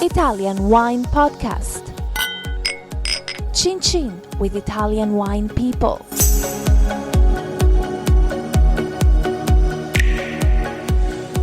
Italian Wine Podcast. Chin Chin with Italian wine people.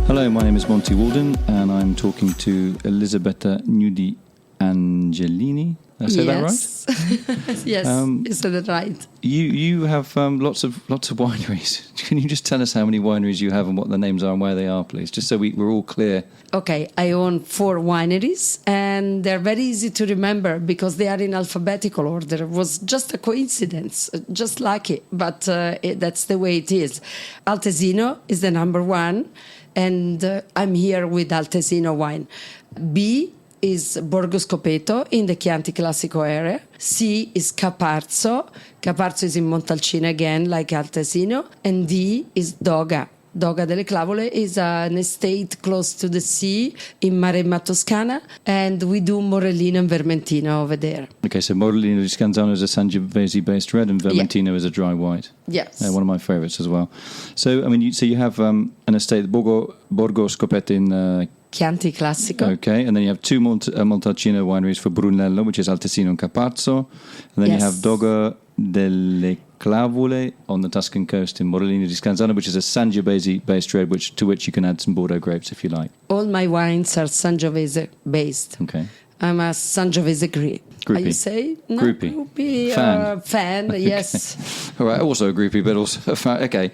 Hello, my name is Monty Waldin and I'm talking to Elisabetta Gnudi Angelini. Did I say that right? Yes, you said it right. You have lots of wineries. Can you just tell us how many wineries you have and what the names are and where they are, please? Just so we're all clear. Okay, I own 4 wineries and they're very easy to remember because they are in alphabetical order. It was just a coincidence, just lucky, but that's the way it is. Altesino is the number 1 and I'm here with Altesino wine. B is Borgo Scopeto in the Chianti Classico area. C is Caparzo. Caparzo is in Montalcino again, like Altesino. And D is Doga. Doga della Clavole is an estate close to the sea in Maremma, Toscana. And we do Morellino and Vermentino over there. Okay, so Morellino di Scanzano is a Sangiovese-based red and Vermentino is a dry white. Yes. One of my favourites as well. So, I mean, you have an estate, Borgo Scopeto in... Chianti Classico. Okay, and then you have 2 Montalcino wineries for Brunello, which is Altesino and Caparzo. And then you have Doga della Clavole on the Tuscan coast in Morellino di Scanzano, which is a Sangiovese-based red, to which you can add some Bordeaux grapes if you like. All my wines are Sangiovese-based. Okay. I'm a Sangiovese groupie. Groupie. How you say? No, Groupie. Fan, Okay. Yes. All right, also a groupie, but also a fan. Okay.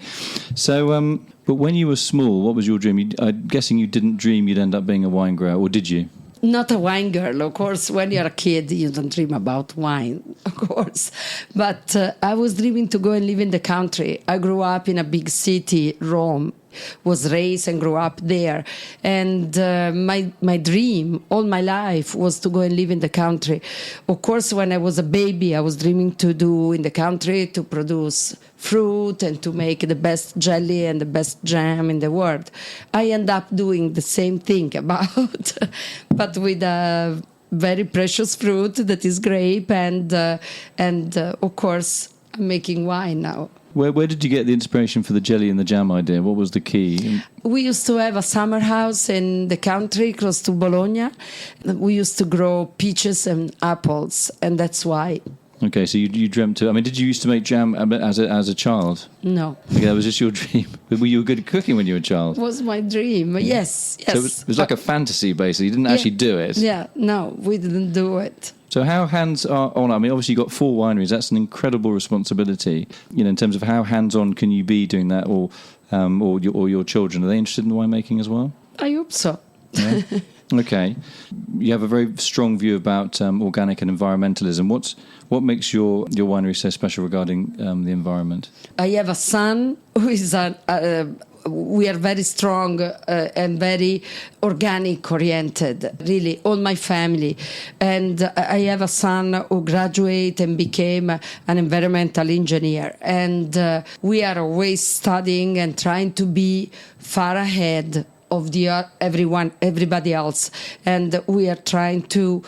So, but when you were small, what was your dream? I'm guessing you didn't dream you'd end up being a wine grower, or did you? Not a wine girl, of course. When you're a kid, you don't dream about wine, of course. But I was dreaming to go and live in the country. I grew up in a big city, Rome. Was raised and grew up there. And my dream all my life was to go and live in the country. Of course, when I was a baby, I was dreaming to do in the country, to produce fruit and to make the best jelly and the best jam in the world. I end up doing the same thing but with a very precious fruit that is grape and of course, I'm making wine now. Where did you get the inspiration for the jelly and the jam idea? What was the key? We used to have a summer house in the country close to Bologna. We used to grow peaches and apples, and that's why. Okay, so you dreamt to... I mean, did you used to make jam as a child? No. Okay, that was just your dream. Were you good at cooking when you were a child? It was my dream, yes. So it was like a fantasy, basically. You didn't actually do it. Yeah, no, we didn't do it. So how hands-on? I mean, obviously you've got 4 wineries. That's an incredible responsibility. You know, in terms of how hands-on can you be doing that, or your children, are they interested in winemaking as well? I hope so. Yeah. Okay. You have a very strong view about organic and environmentalism. What makes your winery so special regarding the environment? I have a son who is we are very strong and very organic oriented, really, all my family. And I have a son who graduated and became an environmental engineer. And we are always studying and trying to be far ahead of everybody else, and we are trying to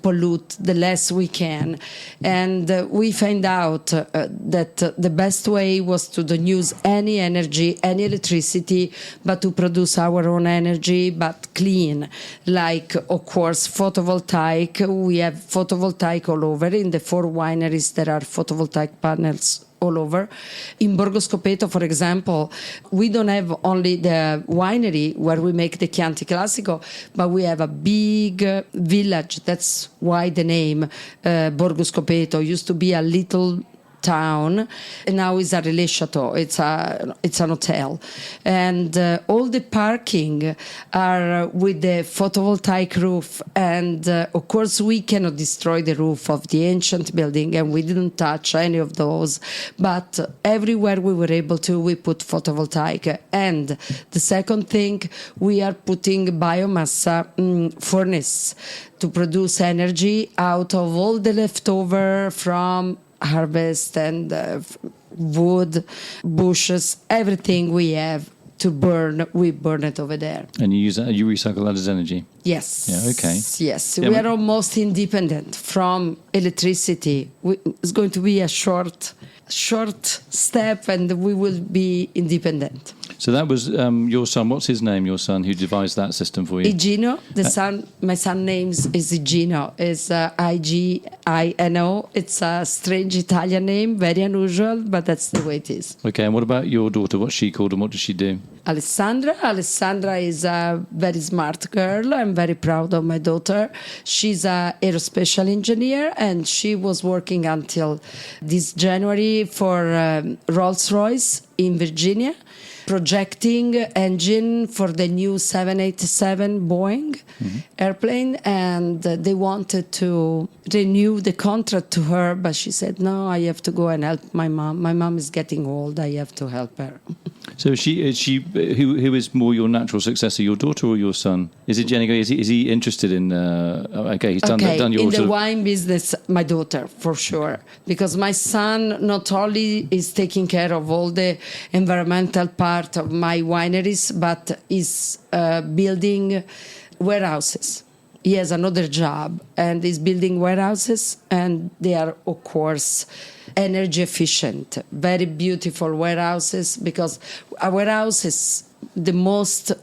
pollute the less we can. And we find out that the best way was to don't use any energy, any electricity, but to produce our own energy, but clean. Like, of course, photovoltaic. We have photovoltaic all over. In the 4 wineries, there are photovoltaic panels all over. In Borgo Scopeto, for example, we don't have only the winery where we make the Chianti Classico, but we have a big village. That's why the name Borgo Scopeto used to be a little town, and now it's a relais chateau. It's an hotel, and all the parking are with the photovoltaic roof. And of course, we cannot destroy the roof of the ancient building, and we didn't touch any of those. But everywhere we were able to, we put photovoltaic. And the second thing, we are putting biomass furnace to produce energy out of all the leftover from harvest and wood, bushes, everything we have to burn, we burn it over there. And you recycle that as energy? Yes. Yeah, okay. Yes, we are almost independent from electricity. It's going to be a short step and we will be independent. So that was your son. What's his name, your son, who devised that system for you? Igino, my son name's is Igino, is Igino. It's a strange Italian name, very unusual, but that's the way it is. Okay, and what about your daughter? What's she called and what does she do? Alessandra is a very smart girl. I'm very proud of my daughter. She's an aerospatial engineer, and she was working until this January for Rolls-Royce in Virginia, projecting engine for the new 787 Boeing airplane, and they wanted to renew the contract to her, but she said, no, I have to go and help my mom. My mom is getting old. I have to help her. So is she who is more your natural successor, your daughter or your son? Is it Jenny? Is he interested in? He's done your in the wine business. My daughter, for sure, because my son not only is taking care of all the environmental part of my wineries, but is building warehouses. He has another job and is building warehouses, and they are, of course, energy efficient, very beautiful warehouses, because a warehouse is the most,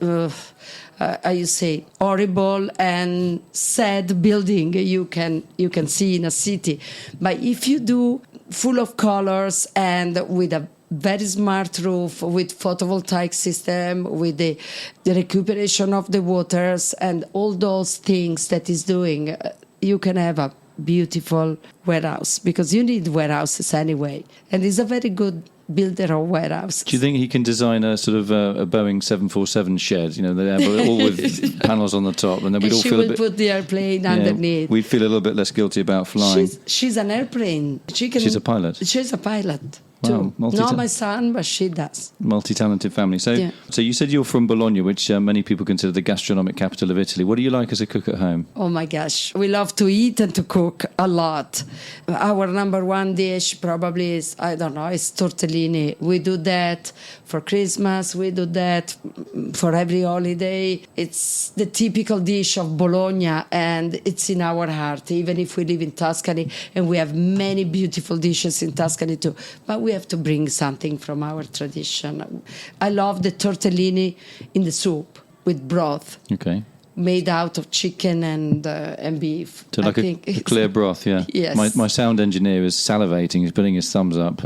horrible and sad building you can see in a city. But if you do full of colors and with a very smart roof, with photovoltaic system, with the recuperation of the waters and all those things that is doing, you can have a beautiful warehouse, because you need warehouses anyway. And he's a very good builder of warehouses. Do you think he can design a sort of a Boeing 747 shed? You know, they have all with panels on the top, and then we'd all feel a bit. Put the airplane underneath. We'd feel a little bit less guilty about flying. She's an airplane. She's a pilot. She's a pilot. Wow, Not my son, but she does. Multi-talented family. So you said you're from Bologna, which many people consider the gastronomic capital of Italy. What do you like as a cook at home? Oh my gosh, we love to eat and to cook a lot. Our number one dish probably is, is tortellini. We do that for Christmas, we do that for every holiday. It's the typical dish of Bologna, and it's in our heart, even if we live in Tuscany, and we have many beautiful dishes in Tuscany too. But we have to bring something from our tradition. I love the tortellini in the soup with broth. Okay. Made out of chicken and beef. So like a clear broth, yeah. Yes. My sound engineer is salivating. He's putting his thumbs up.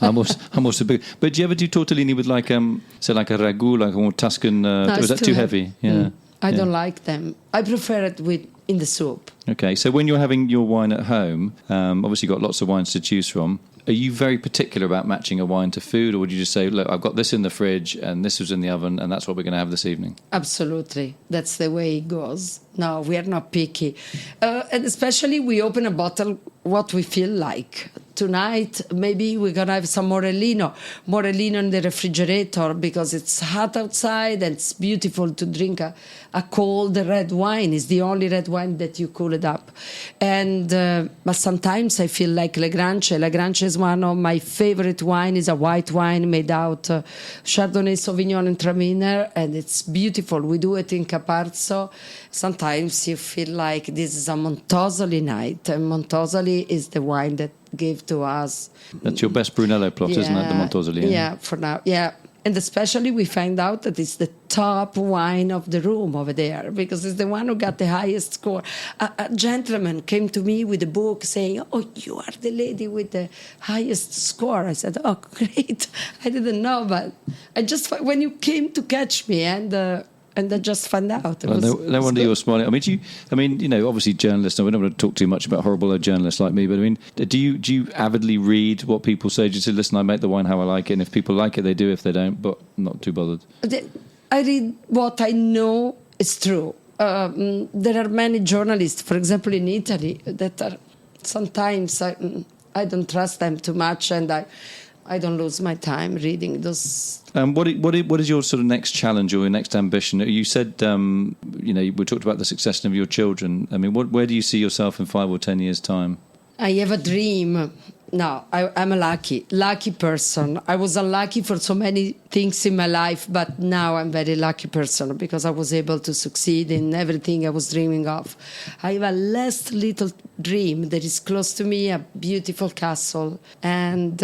I'm also big. But do you ever do tortellini with like a ragu, like a more Tuscan? No, was that too heavy? Yeah. I don't like them. I prefer it in the soup. Okay, so when you're having your wine at home, obviously you've got lots of wines to choose from. Are you very particular about matching a wine to food, or would you just say, look, I've got this in the fridge and this was in the oven and that's what we're going to have this evening? Absolutely. That's the way it goes. No, we are not picky. And especially we open a bottle what we feel like. Tonight, maybe we're going to have some Morellino in the refrigerator, because it's hot outside and it's beautiful to drink a cold red wine. It's the only red wine that you cool it up. And but sometimes I feel like Le Grange. Le Grange is one of my favorite wine. It's a white wine made out Chardonnay, Sauvignon, and Traminer, and it's beautiful. We do it in Caparzo. Sometimes you feel like this is a Montosoli night, and Montosoli is the wine that gave to us. That's your best Brunello plot, isn't it, the Montosoli? Yeah, for now, yeah. And especially we find out that it's the top wine of the room over there, because it's the one who got the highest score. A gentleman came to me with a book saying, oh, you are the lady with the highest score. I said, oh, great. I didn't know, but when you came to catch me, and I just found out. No wonder you're smiling. Obviously journalists, we're not going to talk too much about horrible journalists like me, but do you avidly read what people say? Do you say, listen, I make the wine how I like it, and if people like it, they do. If they don't, but I'm not too bothered. I read what I know is true. There are many journalists, for example, in Italy, that are sometimes I don't trust them too much, and I don't lose my time reading those. What is your sort of next challenge or your next ambition? You said, we talked about the success of your children. I mean, where do you see yourself in 5 or 10 years' time? I have a dream. No, I'm a lucky person. I was unlucky for so many things in my life, but now I'm a very lucky person, because I was able to succeed in everything I was dreaming of. I have a last little dream that is close to me, a beautiful castle, and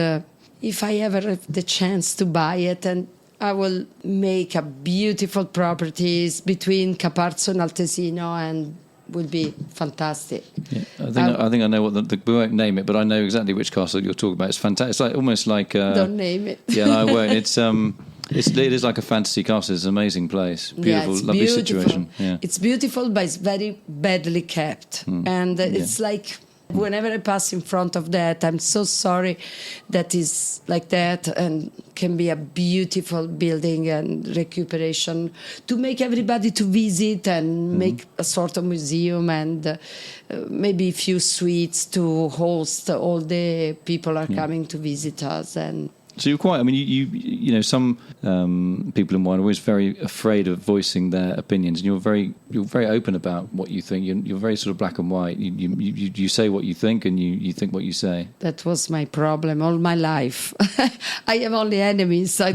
if I ever have the chance to buy it, and I will make a beautiful properties between Caparzo and Altesino, and will be fantastic. Yeah, I think I know what we won't name it, but I know exactly which castle you're talking about. It's fantastic. It's like almost like don't name it. Yeah, no, I won't. It is like a fantasy castle. It's an amazing place. Beautiful, it's lovely beautiful. situation. Yeah. It's beautiful, but it's very badly kept. And it's like, whenever I pass in front of that, I'm so sorry that it's like that, and can be a beautiful building and recuperation to make everybody to visit and make a sort of museum, and maybe a few suites to host all the people are coming to visit us. And so you're quite. I mean, you know, some people in wine are always very afraid of voicing their opinions, and you're very open about what you think. You're very sort of black and white. You say what you think, and you think what you say. That was my problem all my life. I have only enemies. I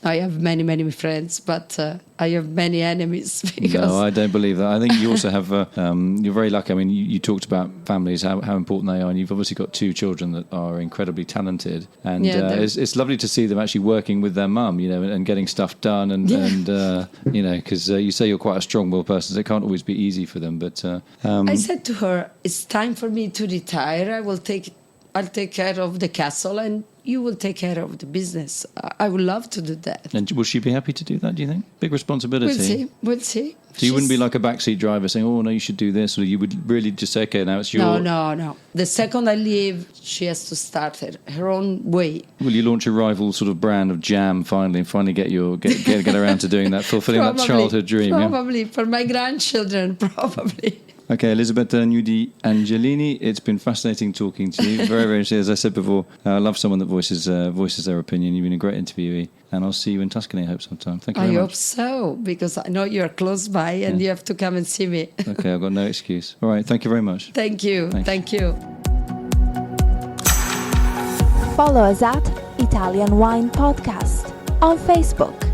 have many friends, but I have many enemies. No, I don't believe that. I think you also have. You're very lucky. I mean, you talked about families, how important they are, and you've obviously got 2 children that are incredibly talented, and it's lovely to see them actually working with their mum, you know, and getting stuff done, and you know, because you say you're quite a strong-willed person, so it can't always be easy for them. But I said to her, "It's time for me to retire. I'll take care of the castle, and you will take care of the business." I would love to do that. And will she be happy to do that, do you think? Big responsibility. We'll see. So you wouldn't be like a backseat driver saying, "Oh, no, you should do this," or you would really just say, "Okay, now it's your..." No. The second I leave, she has to start her own way. Will you launch a rival sort of brand of jam finally, and finally get around to doing that, fulfilling that childhood dream? Probably, for my grandchildren, probably. Okay, Elisabetta Gnudi Angelini, it's been fascinating talking to you. Very, very interesting. As I said before, I love someone that voices their opinion. You've been a great interviewee, and I'll see you in Tuscany, I hope, sometime. Thank you very much. I hope so, because I know you're close by, and you have to come and see me. Okay, I've got no excuse. All right, thank you very much. Thank you. Thanks. Thank you. Follow us at Italian Wine Podcast on Facebook.